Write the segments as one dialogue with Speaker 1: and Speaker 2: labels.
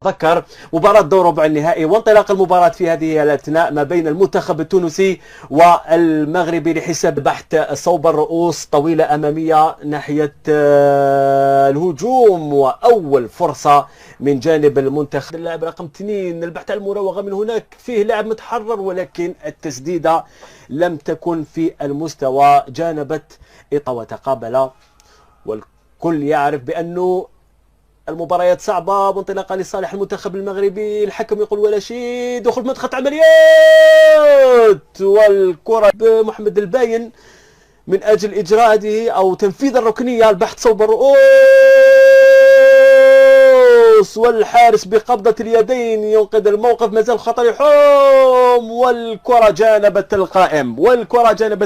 Speaker 1: ذكر مباراة دور ربع النهائي وانطلاق المباراة في هذه الأثناء ما بين المنتخب التونسي والمغربي لحساب بحث صوب الرؤوس، طويلة أمامية ناحية الهجوم وأول فرصة من جانب المنتخب. اللاعب رقم 2 البحث عن المراوغة من هناك، فيه لاعب متحرر ولكن التسديدة لم تكن في المستوى، جانبت وتقابل، والكل يعرف بأنه المباريات صعبة وانطلاقا لصالح المنتخب المغربي. الحكم يقول ولا شيء، دخول منطقة عمليات والكرة بمحمد الباين من أجل إجراء هذه أو تنفيذ الركنية، البحث صوب الرؤوس والحارس بقبضة اليدين ينقذ الموقف، مازال الخطر يحوم والكرة جانبت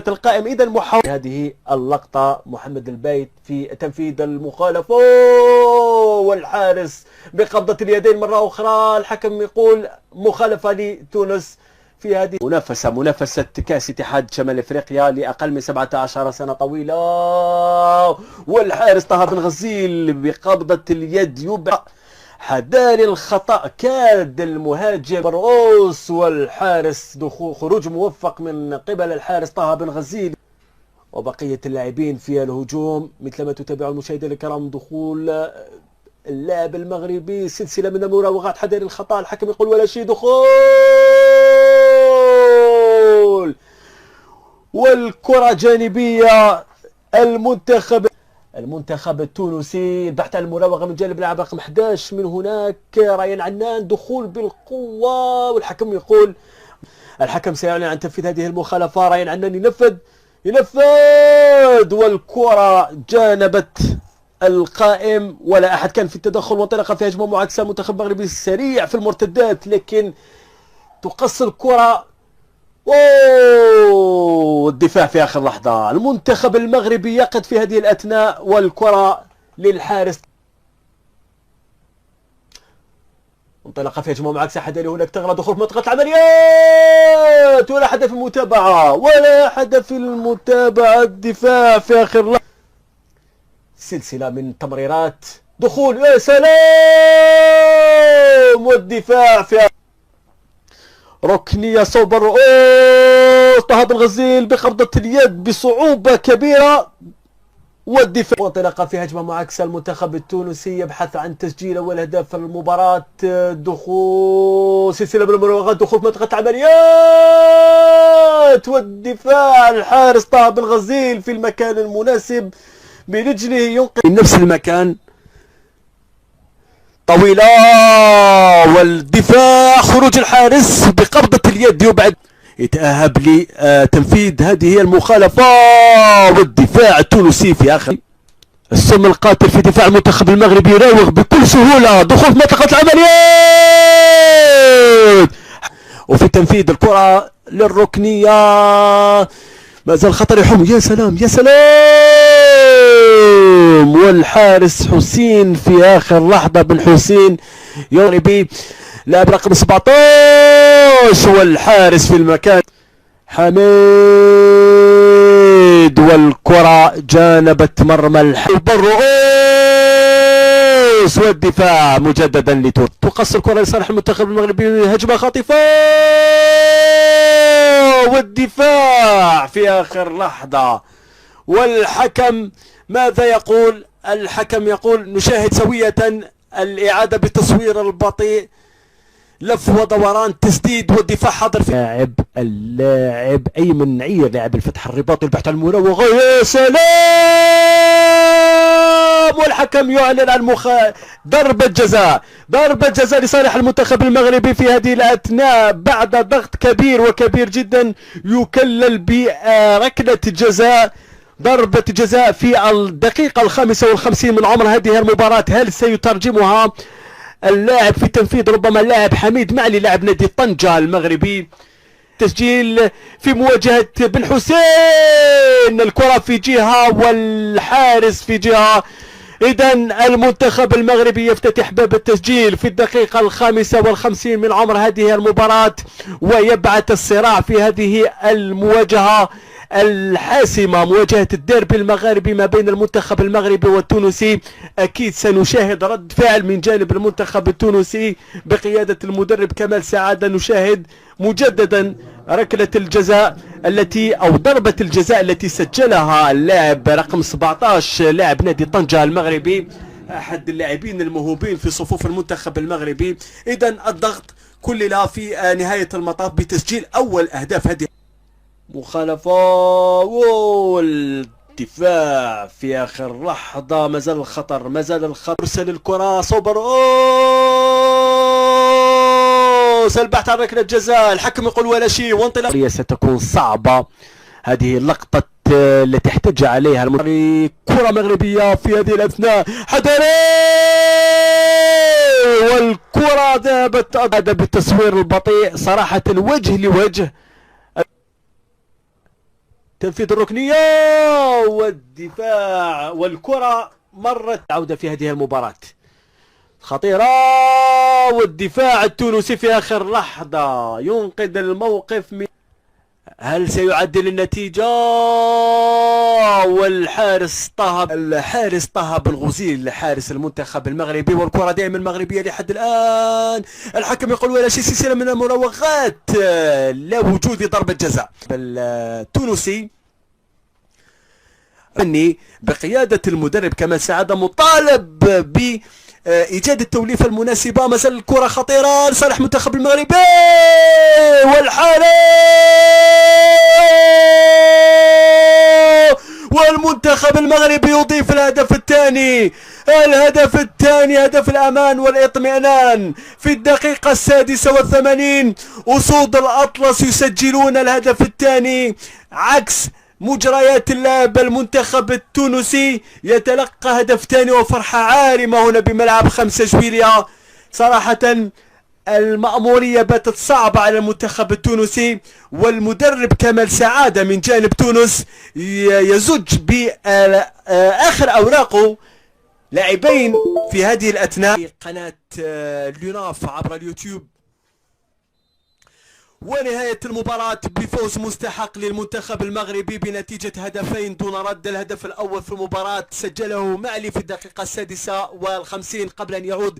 Speaker 1: القائم إذا محاولة هذه اللقطة محمد البايت في تنفيذ المخالفة والحارس بقبضة اليدين مرة أخرى. الحكم يقول مخالفة لتونس في هذه منافسة كأس اتحاد شمال افريقيا لأقل من 17 سنة طويلة، والحارس طه بن غزيل بقبضة اليد يبعد حدان الخطأ، كاد المهاجم الرؤوس والحارس خروج موفق من قبل الحارس طه بن غزيل وبقية اللاعبين في الهجوم. مثل ما تتابعوا المشاهدين الكرام دخول اللاعب المغربي، سلسلة من المراوغات، حدان الخطأ، الحكم يقول ولا شيء، دخول والكرة جانبية. المنتخب التونسي البحث عن المراوغة من جانب اللاعب رقم 11 من هناك ريان عنان، دخول بالقوة والحكم يقول الحكم سيعلن عن تنفيذ هذه المخالفة. ريان عنان ينفذ والكرة جانبت القائم ولا أحد كان في التدخل، وانطلق في هجمة معاكسة. المنتخب المغربي سريع في المرتدات لكن تقص الكرة والدفاع في آخر لحظة. المنتخب المغربي يقد في هذه الأثناء والكرة للحارس، انطلق في هجمة معاكسة حداني هناك تغرى، دخول في منطقة العمليات ولا حد في المتابعة الدفاع في آخر لحظة، سلسلة من تمريرات، دخول يا سلام والدفاع في ركنية صوب الرؤوس، طه بن غزيل بقبضة اليد بصعوبة كبيرة والدفاع، وانطلاقا في هجمة معاكسة. المنتخب التونسي يبحث عن تسجيل أول هدف في المباراة، دخول سلسلة من المراوغات، دخول في منطقة عمليات والدفاع، الحارس طه بن غزيل في المكان المناسب برجله ينقذ من نفس المكان، طويلة والدفاع، خروج الحارس بقبضة اليد يبعد، يتأهب لتنفيذ هذه المخالفة والدفاع التونسي في آخر السم القاتل في دفاع المنتخب المغربي، يراوغ بكل سهولة، دخول في منطقة العمليات وفي تنفيذ الكرة للركنية، ما زال الخطر يحوم، يا سلام والحارس حسين في آخر لحظة، بن حسين يغربي لاعب رقم 17 والحارس في المكان حميد، والكرة جانبت مرمى الرؤوس والدفاع مجددا لتونس، تقص الكرة لصالح المنتخب المغربي، هجمة خاطفة والدفاع في آخر لحظة. والحكم ماذا يقول؟ الحكم يقول نشاهد سوية الإعادة بالتصوير البطيء، لف ودوران، تسديد والدفاع حاضر في اللاعب أيمن عير لاعب الفتح الرباطي، البحث عن المراوغة، يا سلام والحكم يعلن عن ضربة جزاء لصالح المنتخب المغربي في هذه الأثناء بعد ضغط كبير جدا، يكلل بركلة جزاء، ضربة جزاء في الدقيقة 55 من عمر هذه المباراة. هل سيترجمها اللاعب في تنفيذ ربما اللاعب حميد معلي لاعب نادي طنجة المغربي؟ تسجيل في مواجهة بن حسين، الكرة في جهة والحارس في جهة، إذا المنتخب المغربي يفتتح باب التسجيل في الدقيقة 55 من عمر هذه المباراة ويبعث الصراع في هذه المواجهة الحاسمة، مواجهة الديربي المغاربي ما بين المنتخب المغربي والتونسي. أكيد سنشاهد رد فعل من جانب المنتخب التونسي بقيادة المدرب كمال سعادة. نشاهد مجددا ركلة الجزاء التي أو ضربة الجزاء التي سجلها اللاعب رقم 17 لاعب نادي طنجة المغربي، أحد اللاعبين الموهوبين في صفوف المنتخب المغربي. إذن الضغط كلنا في نهاية المطاف بتسجيل أول أهداف هذه مخالفة. والدفاع في آخر لحظة، مازال الخطر، مازال الخطر. يرسل الكرة صوبر، سلبحت على ركلة جزاء، الحكم يقول ولا شيء وانطلاق. ستكون صعبة هذه اللقطة التي احتج عليها كرة مغربية في هذه الأثناء، حضري والكرة ذهبت. هذا بالتصوير البطيء صراحة وجه لوجه. تنفيذ الركنية والدفاع والكرة مرت. عودة في هذه المباراة خطيرة، والدفاع التونسي في آخر لحظة ينقذ الموقف. هل سيعدل النتيجة؟ والحارس طه بالغزيل حارس المنتخب المغربي، والكرة دائما مغربية لحد الآن. الحكم يقول ولا شيء، سلسلة من المراوغات، لا وجود ضربة جزاء. التونسي بقيادة المدرب كمال سعادة مطالب ب إيجاد التوليفة المناسبة. ما زال الكرة خطيرة لصالح المنتخب المغربي، والحارس والمنتخب المغربي يضيف الهدف الثاني. هدف الأمان والإطمئنان في الدقيقة 86. أسود الأطلس يسجلون الهدف الثاني عكس مجريات اللعب. المنتخب التونسي يتلقى هدف ثاني وفرحة عارمة هنا بملعب 5 جويلية. صراحة المأمورية باتت صعبة على المنتخب التونسي، والمدرب كمال سعادة من جانب تونس يزج بآخر أوراقه لاعبين في هذه الأثناء. قناة لوناف عبر اليوتيوب. ونهاية المباراة بفوز مستحق للمنتخب المغربي بنتيجة هدفين دون رد. الهدف الأول في المباراة سجله معلي في الدقيقة 56 قبل أن يعود